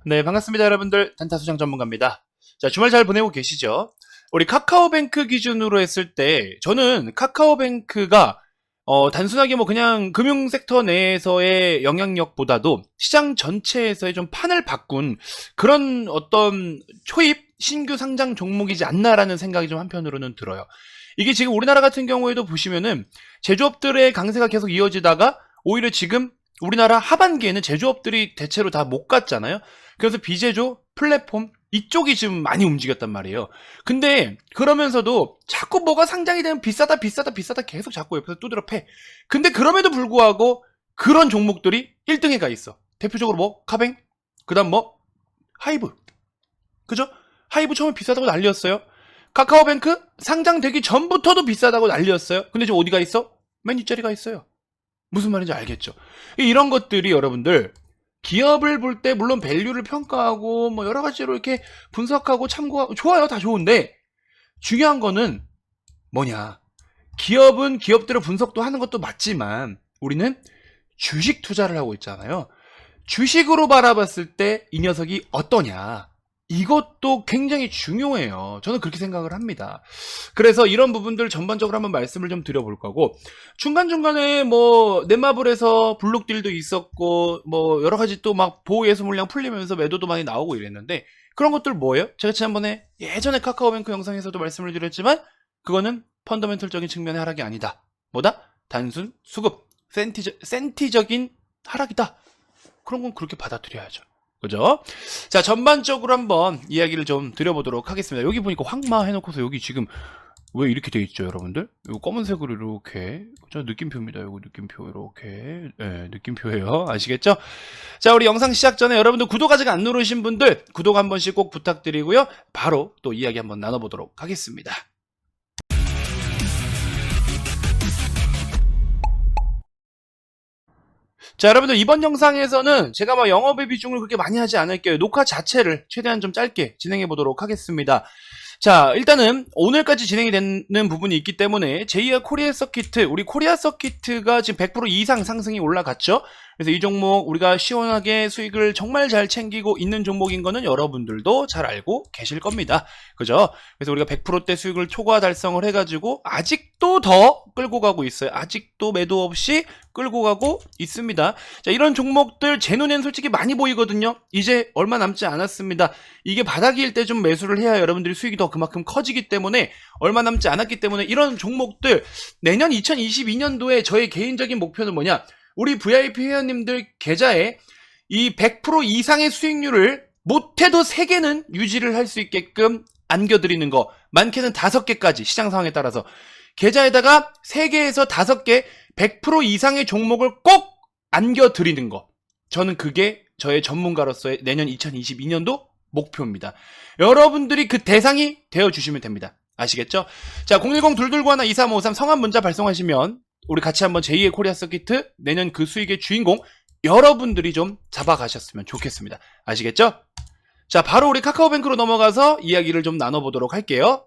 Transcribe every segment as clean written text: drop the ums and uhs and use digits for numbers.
네, 반갑습니다, 여러분들. 단타수장 전문가입니다. 자, 주말 잘 보내고 계시죠? 우리 카카오뱅크 기준으로 했을 때, 저는 카카오뱅크가, 단순하게 뭐 그냥 금융섹터 내에서의 영향력보다도 시장 전체에서의 좀 판을 바꾼 그런 어떤 초입 신규 상장 종목이지 않나라는 생각이 좀 한편으로는 들어요. 이게 지금 우리나라 같은 경우에도 보시면은 제조업들의 강세가 계속 이어지다가 오히려 지금 우리나라 하반기에는 제조업들이 대체로 다 못 갔잖아요. 그래서 비제조, 플랫폼 이쪽이 지금 많이 움직였단 말이에요. 근데 그러면서도 자꾸 뭐가 상장이 되면 비싸다 계속 자꾸 옆에서 두드려 패. 근데 그럼에도 불구하고 그런 종목들이 1등에 가 있어. 대표적으로 뭐 카뱅, 그다음 뭐 하이브. 그죠? 하이브 처음에 비싸다고 난리였어요. 카카오뱅크 상장되기 전부터도 비싸다고 난리였어요. 근데 지금 어디가 있어? 맨 뒷자리가 있어요. 무슨 말인지 알겠죠? 이런 것들이 여러분들 기업을 볼 때 물론 밸류를 평가하고 뭐 여러 가지로 이렇게 분석하고 참고하고 좋아요. 다 좋은데 중요한 거는 뭐냐? 기업은 기업대로 분석도 하는 것도 맞지만 우리는 주식 투자를 하고 있잖아요. 주식으로 바라봤을 때 이 녀석이 어떠냐? 이것도 굉장히 중요해요. 저는 그렇게 생각을 합니다. 그래서 이런 부분들 전반적으로 한번 말씀을 좀 드려볼 거고, 중간중간에 뭐 넷마블에서 블록딜도 있었고 뭐 여러 가지 또 막 보호예수 물량 풀리면서 매도도 많이 나오고 이랬는데, 그런 것들 뭐예요? 제가 지난번에 예전에 카카오뱅크 영상에서도 말씀을 드렸지만 그거는 펀더멘털적인 측면의 하락이 아니다. 뭐다? 단순 수급 센티적인 하락이다. 그런 건 그렇게 받아들여야죠. 그죠? 자, 전반적으로 한번 이야기를 좀 드려보도록 하겠습니다. 여기 보니까 황마 해놓고서 여기 지금 왜 이렇게 돼 있죠, 여러분들? 이거 검은색으로 이렇게, 저 느낌표입니다. 이거 느낌표 이렇게, 네, 느낌표예요. 아시겠죠? 자, 우리 영상 시작 전에 여러분들 구독 아직 안 누르신 분들 구독 한 번씩 꼭 부탁드리고요. 바로 또 이야기 한번 나눠보도록 하겠습니다. 자, 여러분들 이번 영상에서는 제가 막 영업의 비중을 그렇게 많이 하지 않을게요. 녹화 자체를 최대한 좀 짧게 진행해 보도록 하겠습니다. 자, 일단은 오늘까지 진행이 되는 부분이 있기 때문에 제2의 코리아 서키트, 우리 코리아 서키트가 지금 100% 이상 상승이 올라갔죠. 그래서 이 종목 우리가 시원하게 수익을 정말 잘 챙기고 있는 종목인 거는 여러분들도 잘 알고 계실 겁니다. 그죠? 그래서 우리가 100%대 수익을 초과 달성을 해가지고 아직도 더 끌고 가고 있어요. 아직도 매도 없이 끌고 가고 있습니다. 자, 이런 종목들 제 눈에는 솔직히 많이 보이거든요. 이제 얼마 남지 않았습니다. 이게 바닥일 때 좀 매수를 해야 여러분들이 수익이 더 그만큼 커지기 때문에 얼마 남지 않았기 때문에 이런 종목들 내년 2022년도에 저의 개인적인 목표는 뭐냐? 우리 VIP 회원님들 계좌에 이 100% 이상의 수익률을 못해도 3개는 유지를 할 수 있게끔 안겨드리는 거, 많게는 5개까지 시장 상황에 따라서 계좌에다가 3개에서 5개 100% 이상의 종목을 꼭 안겨드리는 거, 저는 그게 저의 전문가로서의 내년 2022년도 목표입니다. 여러분들이 그 대상이 되어주시면 됩니다. 아시겠죠? 자, 010-221-2353 성함 문자 발송하시면 우리 같이 한번 제2의 코리아 서키트 내년 그 수익의 주인공 여러분들이 좀 잡아가셨으면 좋겠습니다. 아시겠죠? 자, 바로 우리 카카오뱅크로 넘어가서 이야기를 좀 나눠보도록 할게요.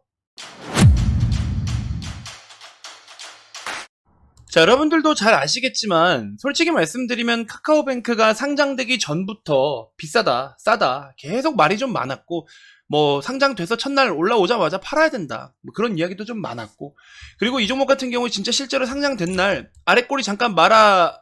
자, 여러분들도 잘 아시겠지만 솔직히 말씀드리면 카카오뱅크가 상장되기 전부터 비싸다, 싸다 계속 말이 좀 많았고, 뭐 상장돼서 첫날 올라오자마자 팔아야 된다, 뭐 그런 이야기도 좀 많았고, 그리고 이 종목 같은 경우에 진짜 실제로 상장된 날 아랫꼬리 잠깐 말아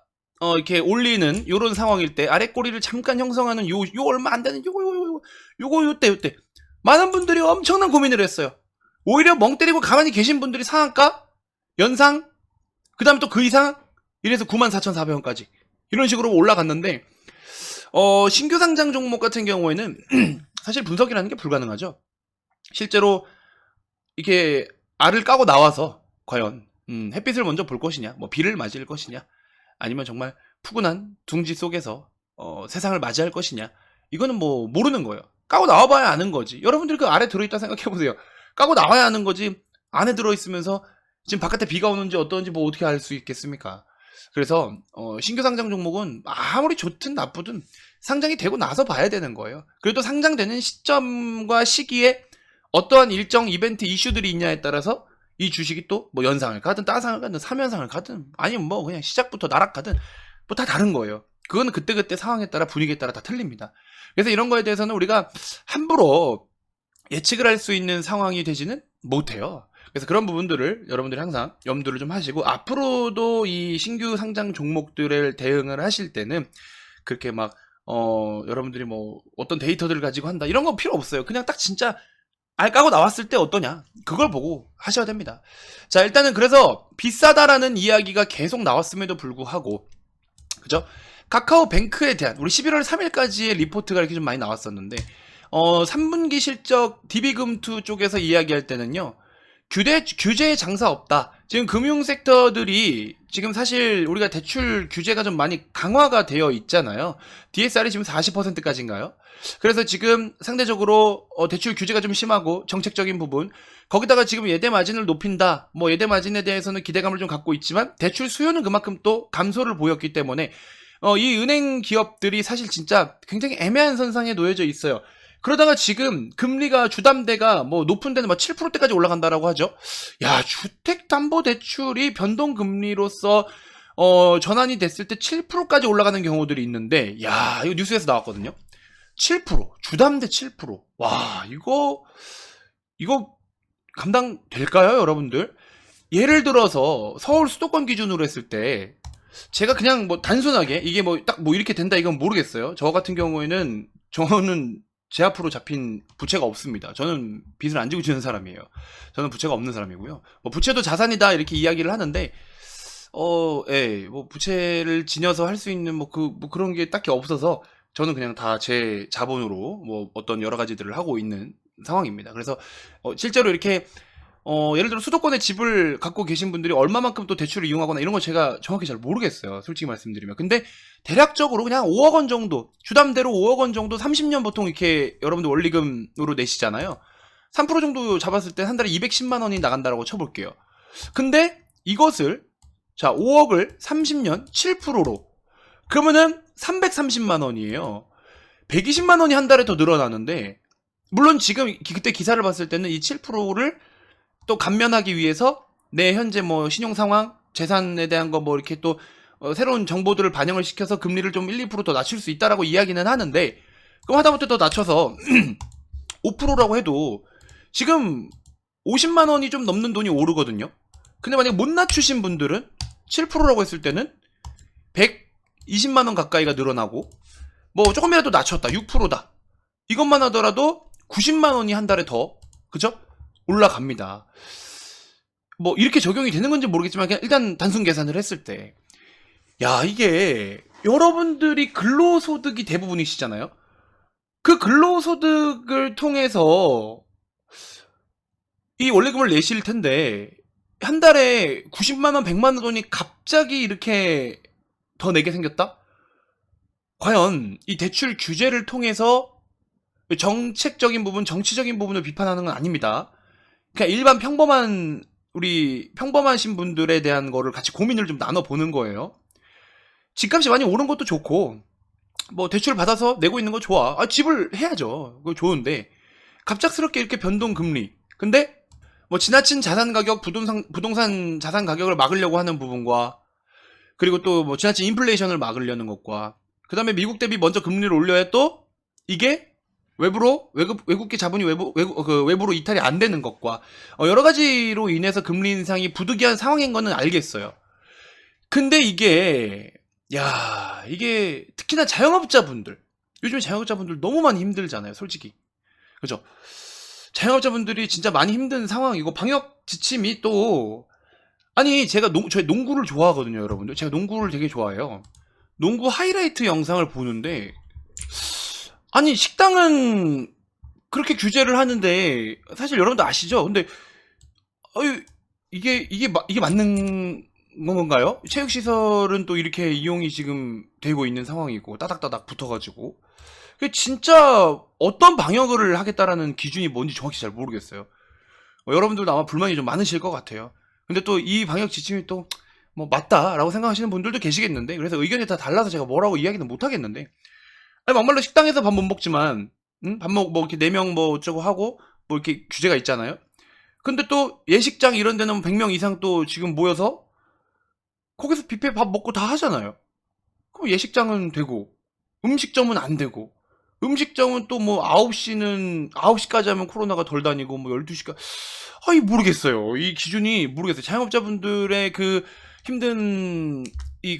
이렇게 올리는 요런 상황일 때 아랫꼬리를 잠깐 형성하는 요 얼마 안 되는 요때 많은 분들이 엄청난 고민을 했어요. 오히려 멍 때리고 가만히 계신 분들이 상한가? 연상? 그 다음에 또 그 이상? 이래서 94,400원까지 이런 식으로 올라갔는데, 신규 상장 종목 같은 경우에는 사실 분석이라는 게 불가능하죠. 실제로 이렇게 알을 까고 나와서 과연 햇빛을 먼저 볼 것이냐, 뭐 비를 맞을 것이냐, 아니면 정말 푸근한 둥지 속에서 세상을 맞이할 것이냐, 이거는 뭐 모르는 거예요. 까고 나와봐야 아는 거지. 여러분들 그 알에 들어있다 생각해보세요. 까고 나와야 아는 거지, 안에 들어있으면서 지금 바깥에 비가 오는지 어떤지 뭐 어떻게 알 수 있겠습니까? 그래서 신규 상장 종목은 아무리 좋든 나쁘든 상장이 되고 나서 봐야 되는 거예요. 그래도 상장되는 시점과 시기에 어떠한 일정 이벤트 이슈들이 있냐에 따라서 이 주식이 또 뭐 연상을 가든 따상을 가든 3연상을 가든 아니면 뭐 그냥 시작부터 나락가든 뭐 다 다른 거예요. 그건 그때그때 상황에 따라 분위기에 따라 다 틀립니다. 그래서 이런 거에 대해서는 우리가 함부로 예측을 할 수 있는 상황이 되지는 못해요. 그래서 그런 부분들을 여러분들이 항상 염두를 좀 하시고, 앞으로도 이 신규 상장 종목들을 대응을 하실 때는 그렇게 막 여러분들이 뭐 어떤 데이터들을 가지고 한다 이런 거 필요 없어요. 그냥 딱 진짜 알 까고 나왔을 때 어떠냐, 그걸 보고 하셔야 됩니다. 자, 일단은 그래서 비싸다라는 이야기가 계속 나왔음에도 불구하고, 그죠? 카카오뱅크에 대한 우리 11월 3일까지의 리포트가 이렇게 좀 많이 나왔었는데, 3분기 실적 DB금투 쪽에서 이야기할 때는요, 규제에 장사 없다. 지금 금융 섹터들이 지금 사실 우리가 대출 규제가 좀 많이 강화가 되어 있잖아요. DSR이 지금 40%까지인가요? 그래서 지금 상대적으로 대출 규제가 좀 심하고 정책적인 부분, 거기다가 지금 예대 마진을 높인다. 뭐 예대 마진에 대해서는 기대감을 좀 갖고 있지만 대출 수요는 그만큼 또 감소를 보였기 때문에 이 은행 기업들이 사실 진짜 굉장히 애매한 선상에 놓여져 있어요. 그러다가 지금 금리가 주담대가 뭐 높은 데는 막 7%대까지 올라간다라고 하죠. 야, 주택담보대출이 변동금리로서 전환이 됐을 때 7%까지 올라가는 경우들이 있는데, 야, 이거 뉴스에서 나왔거든요. 7%, 주담대 7%. 와, 이거 감당될까요, 여러분들? 예를 들어서 서울 수도권 기준으로 했을 때 제가 그냥 뭐 단순하게 이게 뭐 딱 뭐 이렇게 된다 이건 모르겠어요. 저 같은 경우에는 저는 제 앞으로 잡힌 부채가 없습니다. 저는 빚을 안 지고 지는 사람이에요. 저는 부채가 없는 사람이고요. 뭐 부채도 자산이다 이렇게 이야기를 하는데, 뭐 부채를 지녀서 할 수 있는 뭐 그런 게 딱히 없어서 저는 그냥 다 제 자본으로 뭐 어떤 여러 가지들을 하고 있는 상황입니다. 그래서 실제로 이렇게 예를 들어 수도권에 집을 갖고 계신 분들이 얼마만큼 또 대출을 이용하거나 이런 거 제가 정확히 잘 모르겠어요. 솔직히 말씀드리면. 근데 대략적으로 그냥 5억 원 정도, 주담대로 5억 원 정도 30년 보통 이렇게 여러분들 원리금으로 내시잖아요. 3% 정도 잡았을 때 한 달에 210만 원이 나간다라고 쳐볼게요. 근데 이것을, 자, 5억을 30년 7%로 그러면은 330만 원이에요. 120만 원이 한 달에 더 늘어나는데, 물론 지금 그때 기사를 봤을 때는 이 7%를 또 감면하기 위해서 내 현재 뭐 신용 상황, 재산에 대한 거 뭐 이렇게 또 새로운 정보들을 반영을 시켜서 금리를 좀 1, 2% 더 낮출 수 있다라고 이야기는 하는데, 그럼 하다못해 더 낮춰서 5%라고 해도 지금 50만 원이 좀 넘는 돈이 오르거든요. 근데 만약에 못 낮추신 분들은 7%라고 했을 때는 120만 원 가까이가 늘어나고, 뭐 조금이라도 낮췄다 6%다 이것만 하더라도 90만 원이 한 달에 더, 그죠? 올라갑니다. 뭐 이렇게 적용이 되는 건지 모르겠지만 그냥 일단 단순 계산을 했을 때, 야, 이게 여러분들이 근로소득이 대부분이시잖아요. 그 근로소득을 통해서 이 원래금을 내실 텐데 한 달에 90만 원, 100만 원이 갑자기 이렇게 더 내게 생겼다? 과연 이 대출 규제를 통해서 정책적인 부분, 정치적인 부분을 비판하는 건 아닙니다. 그냥 일반 우리 평범하신 분들에 대한 거를 같이 고민을 좀 나눠보는 거예요. 집값이 많이 오른 것도 좋고, 뭐 대출 받아서 내고 있는 거 좋아. 집을 해야죠. 그거 좋은데 갑작스럽게 이렇게 변동 금리. 근데 뭐 지나친 자산 가격, 부동산 자산 가격을 막으려고 하는 부분과, 그리고 또 뭐 지나친 인플레이션을 막으려는 것과, 그 다음에 미국 대비 먼저 금리를 올려야 또 이게 외국계 자본이 외부로 이탈이 안 되는 것과, 여러 가지로 인해서 금리 인상이 부득이한 상황인 거는 알겠어요. 근데 이게 특히나 자영업자분들, 요즘에 자영업자분들 너무 많이 힘들잖아요, 솔직히. 그죠? 자영업자분들이 진짜 많이 힘든 상황이고, 방역 지침이 또, 아니, 제가 저희 농구를 좋아하거든요, 여러분들. 제가 농구를 되게 좋아해요. 농구 하이라이트 영상을 보는데, 아니, 식당은 그렇게 규제를 하는데, 사실 여러분도 아시죠? 근데, 이게 맞는 건가요? 체육시설은 또 이렇게 이용이 지금 되고 있는 상황이고, 따닥따닥 붙어가지고. 진짜 어떤 방역을 하겠다라는 기준이 뭔지 정확히 잘 모르겠어요. 여러분들도 아마 불만이 좀 많으실 것 같아요. 근데 또 이 방역 지침이 또 뭐 맞다라고 생각하시는 분들도 계시겠는데, 그래서 의견이 다 달라서 제가 뭐라고 이야기는 못 하겠는데, 아니 막말로 식당에서 밥 못 먹지만, 밥 뭐 이렇게 4명 뭐 어쩌고 하고 뭐 이렇게 규제가 있잖아요. 근데 또 예식장 이런 데는 100명 이상 또 지금 모여서 거기서 뷔페 밥 먹고 다 하잖아요. 그럼 예식장은 되고 음식점은 안 되고, 음식점은 또 뭐 9시까지 하면 코로나가 덜 다니고 뭐 12시까지 모르겠어요. 이 기준이 모르겠어요. 자영업자분들의 그 힘든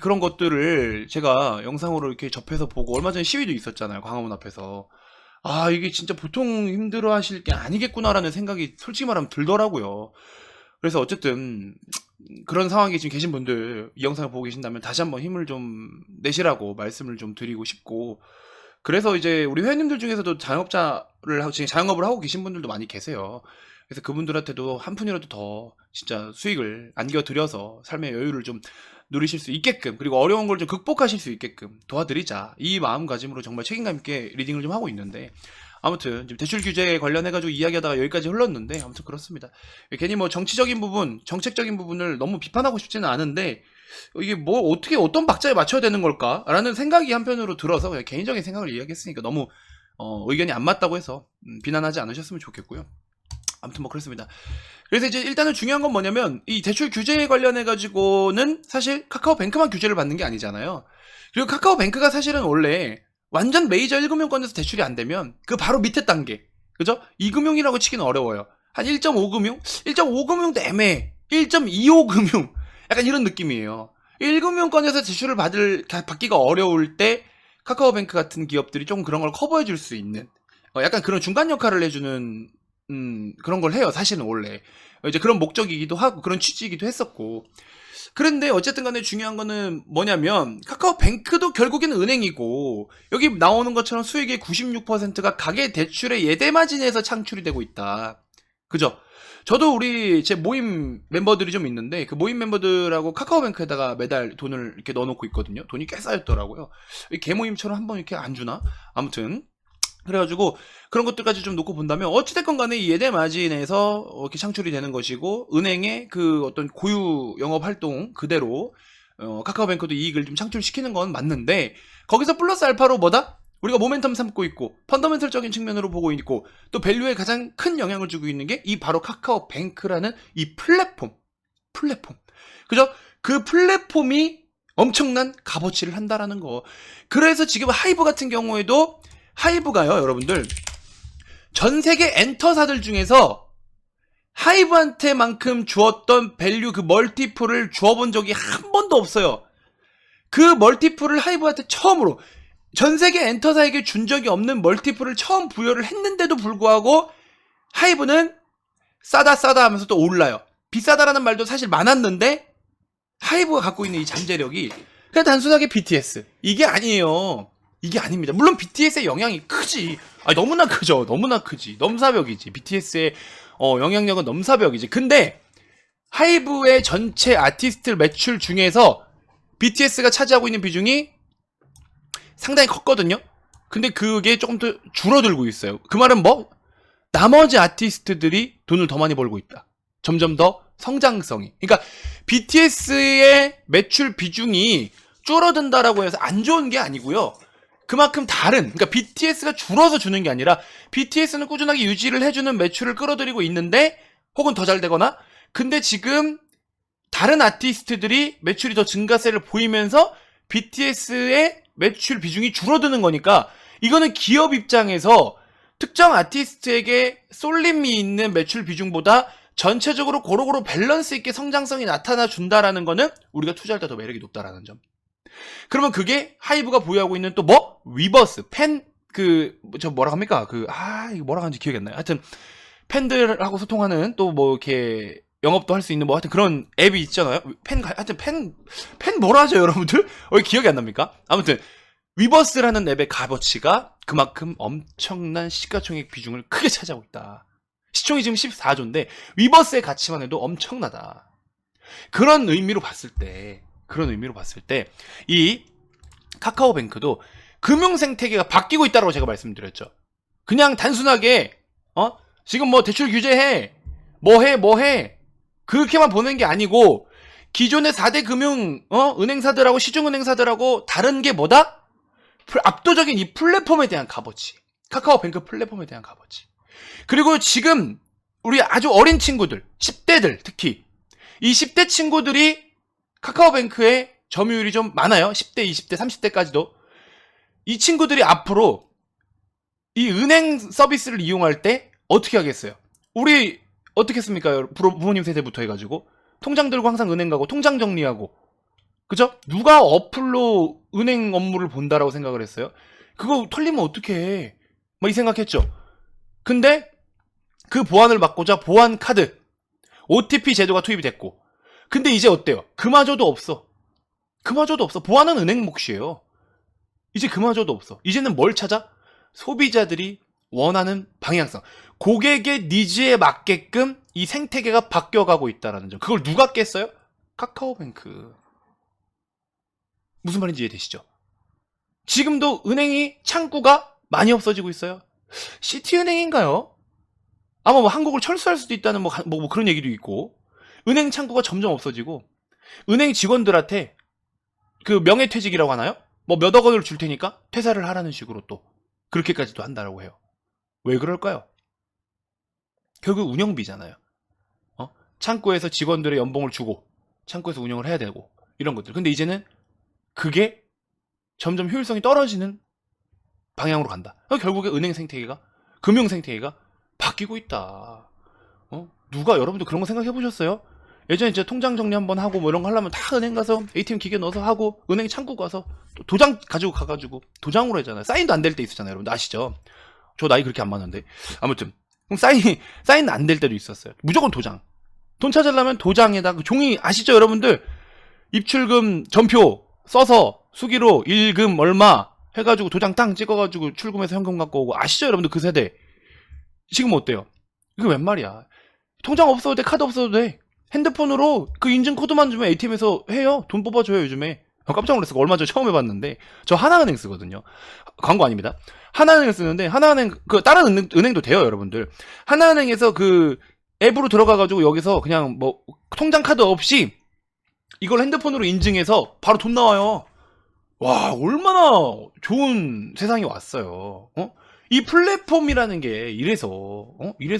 그런 것들을 제가 영상으로 이렇게 접해서 보고 얼마 전에 시위도 있었잖아요. 광화문 앞에서. 이게 진짜 보통 힘들어 하실 게 아니겠구나라는 생각이 솔직히 말하면 들더라고요. 그래서 어쨌든 그런 상황에 지금 계신 분들 이 영상을 보고 계신다면 다시 한번 힘을 좀 내시라고 말씀을 좀 드리고 싶고, 그래서 이제 우리 회원님들 중에서도 지금 자영업을 하고 계신 분들도 많이 계세요. 그래서 그분들한테도 한 푼이라도 더 진짜 수익을 안겨드려서 삶의 여유를 좀 누리실 수 있게끔, 그리고 어려운 걸 좀 극복하실 수 있게끔 도와드리자, 이 마음가짐으로 정말 책임감 있게 리딩을 좀 하고 있는데, 아무튼 지금 대출 규제에 관련해가지고 이야기하다가 여기까지 흘렀는데, 아무튼 그렇습니다. 괜히 뭐 정치적인 부분, 정책적인 부분을 너무 비판하고 싶지는 않은데, 이게 뭐 어떻게 어떤 박자에 맞춰야 되는 걸까라는 생각이 한편으로 들어서 그냥 개인적인 생각을 이야기했으니까 너무 의견이 안 맞다고 해서 비난하지 않으셨으면 좋겠고요. 아무튼 뭐 그렇습니다. 그래서 이제 일단은 중요한 건 뭐냐면, 이 대출 규제에 관련해 가지고는 사실 카카오뱅크만 규제를 받는 게 아니잖아요. 그리고 카카오뱅크가 사실은 원래 완전 메이저 1금융권에서 대출이 안 되면 그 바로 밑에 단계, 그죠? 2금융이라고 치기는 어려워요. 한 1.5금융? 1.5금융도 애매해. 1.25금융 약간 이런 느낌이에요. 1금융권에서 대출을 받기가 어려울 때 카카오뱅크 같은 기업들이 좀 그런 걸 커버해 줄 수 있는 약간 그런 중간 역할을 해주는 그런 걸 해요. 사실은 원래 이제 그런 목적이기도 하고 그런 취지이기도 했었고. 그런데 어쨌든 간에 중요한 거는 뭐냐면, 카카오뱅크도 결국에는 은행이고, 여기 나오는 것처럼 수익의 96%가 가계 대출의 예대 마진에서 창출이 되고 있다. 그죠? 저도 제 모임 멤버들이 좀 있는데, 그 모임 멤버들하고 카카오뱅크에다가 매달 돈을 이렇게 넣어놓고 있거든요. 돈이 꽤 쌓였더라고요. 개모임처럼 한번 이렇게 안 주나? 아무튼 그래가지고 그런 것들까지 좀 놓고 본다면, 어찌됐건 간에 이 예대 마진에서 이렇게 창출이 되는 것이고, 은행의 그 어떤 고유 영업 활동 그대로 카카오뱅크도 이익을 좀 창출시키는 건 맞는데, 거기서 플러스 알파로 뭐다? 우리가 모멘텀 삼고 있고 펀더멘털적인 측면으로 보고 있고, 또 밸류에 가장 큰 영향을 주고 있는 게 이 바로 카카오뱅크라는 이 플랫폼. 그죠? 그 플랫폼이 엄청난 값어치를 한다라는 거. 그래서 지금 하이브 같은 경우에도, 하이브가요, 여러분들, 전 세계 엔터사들 중에서 하이브한테만큼 주었던 밸류, 그 멀티플을 주어본 적이 한 번도 없어요. 그 멀티플을 하이브한테 처음으로, 전 세계 엔터사에게 준 적이 없는 멀티플을 처음 부여를 했는데도 불구하고 하이브는 싸다 하면서 또 올라요. 비싸다라는 말도 사실 많았는데, 하이브가 갖고 있는 이 잠재력이 그냥 단순하게 BTS 이게 아니에요. 이게 아닙니다. 물론 BTS의 영향이 크지. 너무나 크죠. 너무나 크지. 넘사벽이지. BTS의 영향력은 넘사벽이지. 근데 하이브의 전체 아티스트 매출 중에서 BTS가 차지하고 있는 비중이 상당히 컸거든요. 근데 그게 조금 더 줄어들고 있어요. 그 말은 뭐? 나머지 아티스트들이 돈을 더 많이 벌고 있다. 점점 더 성장성이. 그러니까 BTS의 매출 비중이 줄어든다라고 해서 안 좋은 게 아니고요. 그만큼 그러니까 BTS가 줄어서 주는 게 아니라, BTS는 꾸준하게 유지를 해주는 매출을 끌어들이고 있는데, 혹은 더 잘 되거나, 근데 지금 다른 아티스트들이 매출이 더 증가세를 보이면서 BTS의 매출 비중이 줄어드는 거니까, 이거는 기업 입장에서 특정 아티스트에게 쏠림이 있는 매출 비중보다 전체적으로 고루고루 밸런스 있게 성장성이 나타나 준다라는 거는 우리가 투자할 때 더 매력이 높다라는 점. 그러면 그게 하이브가 보유하고 있는 또 뭐? 위버스, 뭐라 합니까? 이거 뭐라 하는지 기억이 안 나요. 하여튼, 팬들하고 소통하는 또 뭐 이렇게 영업도 할 수 있는 뭐 하여튼 그런 앱이 있잖아요. 팬 뭐라 하죠, 여러분들? 왜 기억이 안 납니까? 아무튼, 위버스라는 앱의 값어치가 그만큼 엄청난 시가총액 비중을 크게 차지하고 있다. 시총이 지금 14조인데, 위버스의 가치만 해도 엄청나다. 그런 의미로 봤을 때, 이 카카오뱅크도 금융 생태계가 바뀌고 있다고 제가 말씀드렸죠. 그냥 단순하게 지금 뭐 대출 규제해, 뭐해 그렇게만 보는 게 아니고, 기존의 4대 금융 은행사들하고 시중은행사들하고 다른 게 뭐다? 압도적인 이 플랫폼에 대한 값어치, 카카오뱅크 플랫폼에 대한 값어치. 그리고 지금 우리 아주 어린 친구들, 10대들, 특히 이 10대 친구들이 카카오뱅크의 점유율이 좀 많아요. 10대, 20대, 30대까지도. 이 친구들이 앞으로 이 은행 서비스를 이용할 때 어떻게 하겠어요? 우리 어떻게 했습니까? 부모님 세대부터 해가지고 통장 들고 항상 은행 가고 통장 정리하고, 그죠? 누가 어플로 은행 업무를 본다라고 생각을 했어요? 그거 털리면 어떡해, 뭐 이 생각했죠. 근데 그 보안을 막고자 보안 카드 OTP 제도가 투입이 됐고, 근데 이제 어때요? 그마저도 없어. 그마저도 없어. 보안은 은행 몫이에요. 이제 그마저도 없어. 이제는 뭘 찾아? 소비자들이 원하는 방향성, 고객의 니즈에 맞게끔 이 생태계가 바뀌어가고 있다는 점. 그걸 누가 깼어요? 카카오뱅크. 무슨 말인지 이해되시죠? 지금도 은행이 창구가 많이 없어지고 있어요. 시티은행인가요? 아마 뭐 한국을 철수할 수도 있다는 뭐 그런 얘기도 있고, 은행 창구가 점점 없어지고, 은행 직원들한테 그 명예퇴직이라고 하나요? 뭐 몇억 원을 줄 테니까 퇴사를 하라는 식으로 또 그렇게까지도 한다라고 해요. 왜 그럴까요? 결국 운영비잖아요. 창구에서 직원들의 연봉을 주고 창구에서 운영을 해야 되고 이런 것들. 근데 이제는 그게 점점 효율성이 떨어지는 방향으로 간다. 결국에 은행 생태계가, 금융 생태계가 바뀌고 있다. 누가, 여러분들 그런 거 생각해 보셨어요? 예전에 진짜 통장 정리 한번 하고 뭐 이런 거 하려면 다 은행 가서 ATM 기계 넣어서 하고, 은행 창구 가서 도장 가지고 가가지고 도장으로 했잖아요. 사인도 안 될 때 있었잖아요. 여러분 아시죠? 저 나이 그렇게 안 많은데. 아무튼 그럼 사인 안 될 때도 있었어요. 무조건 도장. 돈 찾으려면 도장에다 종이 아시죠, 여러분들? 입출금 전표 써서 수기로 일금 얼마 해가지고 도장 땅 찍어가지고 출금해서 현금 갖고 오고, 아시죠, 여러분들? 그 세대. 지금 어때요? 이거 웬 말이야? 통장 없어도 돼, 카드 없어도 돼. 핸드폰으로 그 인증 코드만 주면 ATM에서 해요. 돈 뽑아줘요, 요즘에. 깜짝 놀랐어. 얼마 전에 처음 해봤는데. 저 하나은행 쓰거든요. 광고 아닙니다. 하나은행 쓰는데, 하나은행, 그 다른 은행도 돼요, 여러분들. 하나은행에서 그 앱으로 들어가가지고 여기서 그냥 뭐 통장 카드 없이 이걸 핸드폰으로 인증해서 바로 돈 나와요. 와, 얼마나 좋은 세상이 왔어요. 이 플랫폼이라는 게 이래서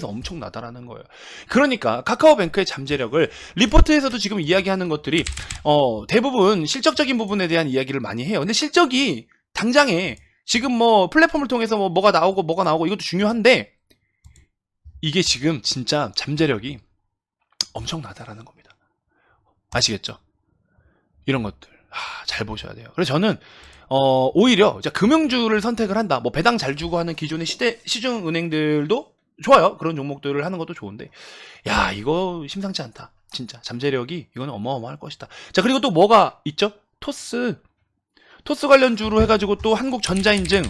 엄청나다라는 거예요. 그러니까 카카오뱅크의 잠재력을 리포트에서도 지금 이야기하는 것들이 대부분 실적적인 부분에 대한 이야기를 많이 해요. 근데 실적이 당장에 지금 뭐 플랫폼을 통해서 뭐가 나오고 이것도 중요한데, 이게 지금 진짜 잠재력이 엄청나다라는 겁니다. 아시겠죠? 이런 것들 잘 보셔야 돼요. 그래서 저는 오히려 금융주를 선택을 한다. 뭐 배당 잘 주고 하는 기존의 시중 은행들도 좋아요. 그런 종목들을 하는 것도 좋은데, 야, 이거 심상치 않다. 진짜 잠재력이 이거는 어마어마할 것이다. 자, 그리고 또 뭐가 있죠? 토스 관련주로 해가지고 또 한국전자인증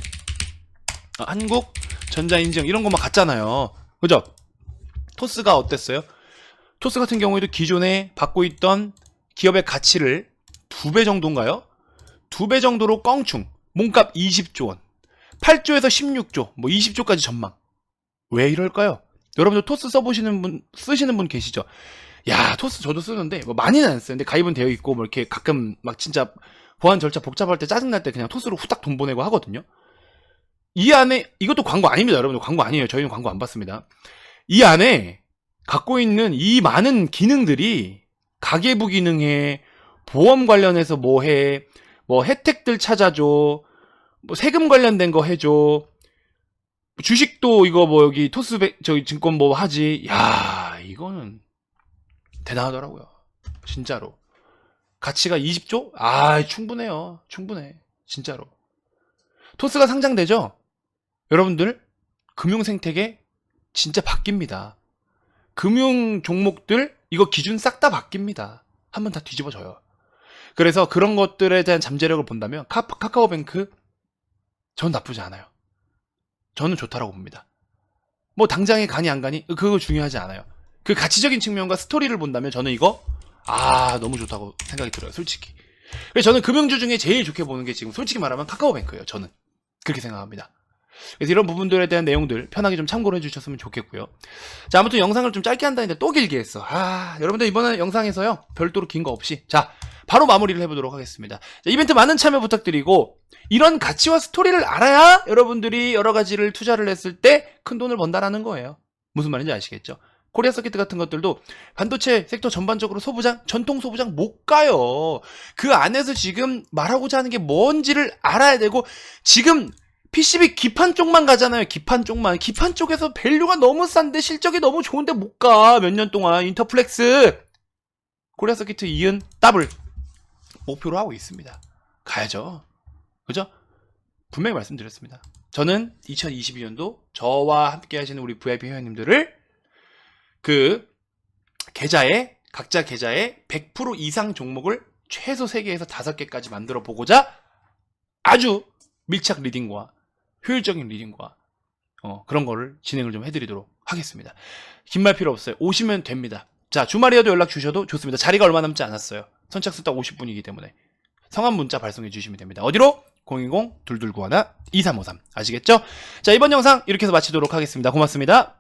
이런 거 막 갔잖아요. 그죠? 토스가 어땠어요? 토스 같은 경우에도 기존에 받고 있던 기업의 가치를 2배 정도인가요? 2배 정도로 껑충, 몸값 20조 원, 8조에서 16조, 뭐 20조까지 전망. 왜 이럴까요? 여러분들 토스 쓰시는 분 계시죠? 야, 토스 저도 쓰는데, 뭐 많이는 안 쓰는데 가입은 되어 있고, 뭐 이렇게 가끔 막 진짜 보안 절차 복잡할 때 짜증날 때 그냥 토스로 후딱 돈 보내고 하거든요. 이 안에, 이것도 광고 아닙니다, 여러분들. 광고 아니에요. 저희는 광고 안 받습니다. 이 안에 갖고 있는 이 많은 기능들이, 가계부 기능해, 보험 관련해서 뭐 해, 뭐 혜택들 찾아줘, 뭐 세금 관련된 거 해줘, 주식도 이거 뭐 여기 저기 증권 뭐 하지. 야, 이거는 대단하더라고요. 진짜로. 가치가 20조? 충분해요. 충분해. 진짜로. 토스가 상장되죠? 여러분들, 금융 생태계 진짜 바뀝니다. 금융 종목들 이거 기준 싹 다 바뀝니다. 한번 다 뒤집어져요. 그래서 그런 것들에 대한 잠재력을 본다면 카카오뱅크 전 나쁘지 않아요. 저는 좋다라고 봅니다. 뭐 당장에 가니 안 가니 그거 중요하지 않아요. 그 가치적인 측면과 스토리를 본다면 저는 이거 너무 좋다고 생각이 들어요, 솔직히. 그래서 저는 금융주 중에 제일 좋게 보는 게 지금 솔직히 말하면 카카오뱅크예요. 저는 그렇게 생각합니다. 그래서 이런 부분들에 대한 내용들 편하게 좀 참고를 해주셨으면 좋겠고요. 자, 아무튼 영상을 좀 짧게 한다는데 또 길게 했어. 여러분들 이번 영상에서요 별도로 긴 거 없이 자 바로 마무리를 해보도록 하겠습니다. 자, 이벤트 많은 참여 부탁드리고, 이런 가치와 스토리를 알아야 여러분들이 여러 가지를 투자를 했을 때 큰 돈을 번다라는 거예요. 무슨 말인지 아시겠죠? 코리아 서킷 같은 것들도 반도체 섹터 전반적으로 전통 소부장 못 가요. 그 안에서 지금 말하고자 하는 게 뭔지를 알아야 되고, 지금 PCB 기판 쪽만 가잖아요. 기판 쪽만. 기판 쪽에서 밸류가 너무 싼데 실적이 너무 좋은데 못 가. 몇 년 동안 인터플렉스 코리아 서키트 이은 더블 목표로 하고 있습니다. 가야죠. 그죠? 분명히 말씀드렸습니다. 저는 2022년도 저와 함께 하시는 우리 VIP 회원님들을 그 각자 계좌에 100% 이상 종목을 최소 3개에서 5개까지 만들어 보고자 아주 밀착 리딩과 효율적인 리딩과 그런 거를 진행을 좀 해드리도록 하겠습니다. 긴 말 필요 없어요. 오시면 됩니다. 자, 주말이어도 연락 주셔도 좋습니다. 자리가 얼마 남지 않았어요. 선착순 딱 50분이기 때문에 성함 문자 발송해 주시면 됩니다. 어디로? 010-2291-2353 아시겠죠? 자, 이번 영상 이렇게 해서 마치도록 하겠습니다. 고맙습니다.